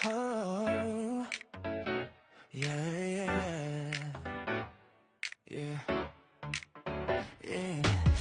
Oh, yeah, yeah, yeah.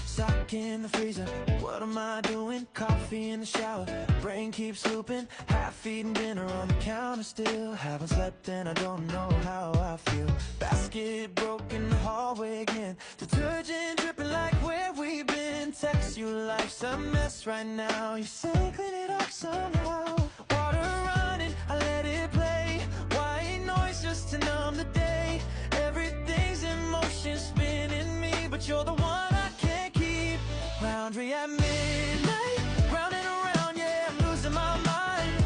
Stuck in the freezer, what am I doing? Coffee in the shower, brain keeps looping. Half eaten dinner on the counter still. Haven't slept and I don't know how I feel. Basket broke in the hallway again. Detergent dripping like where we've been. Text you, life's a mess right now. You say clean it up somehow. Water running, I let it play. White noise just to numb the day. Everything's in motion, spinning me, but you're the one I can't keep. Laundry at midnight, round and around, yeah, I'm losing my mind.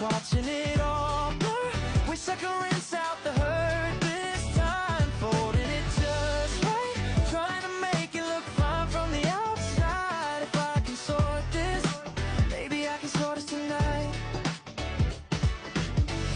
Watching it all blur, wish I could rinse out the hurt this time. Folding it just right, trying to make it look fine from the outside. If I can sort this, maybe I can sort this tonight.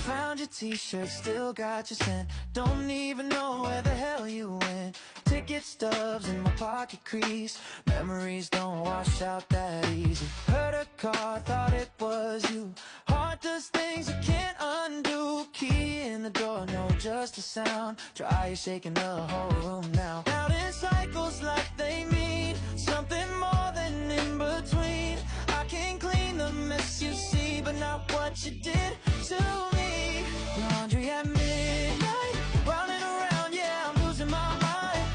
Found your t-shirt, still got your scent. Don't even know where the hell you went. Ticket stubs in my pocket crease. Memories don't wash out that easy. Heard a car, thought it was you. Heart does things you can't undo. Key in the door, no, just a sound. Dryer shaking the whole room now. Out in cycles like they mean something more than in between. I can clean the mess you see, but not what you did to me. Laundry at midnight, round and around, yeah, I'm losing my mind.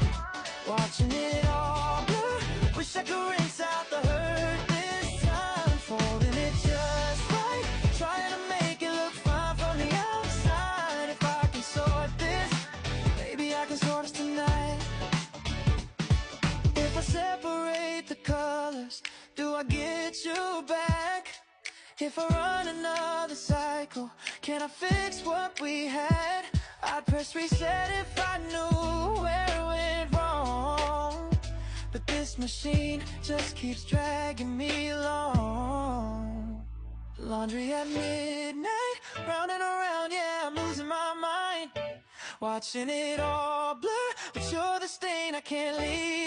Watching it all blur, wish I could rinse out the hurt this time. Folding it just right, trying to make it look fine from the outside. If I can sort this, maybe I can sort this tonight. If I separate the colors, do I get you back? If I run another cycle, can I fix what we had? I'd press reset if I knew where it went wrong. But this machine just keeps dragging me along. Laundry at midnight, round and around, yeah, I'm losing my mind. Watching it all blur, but you're the stain I can't leave.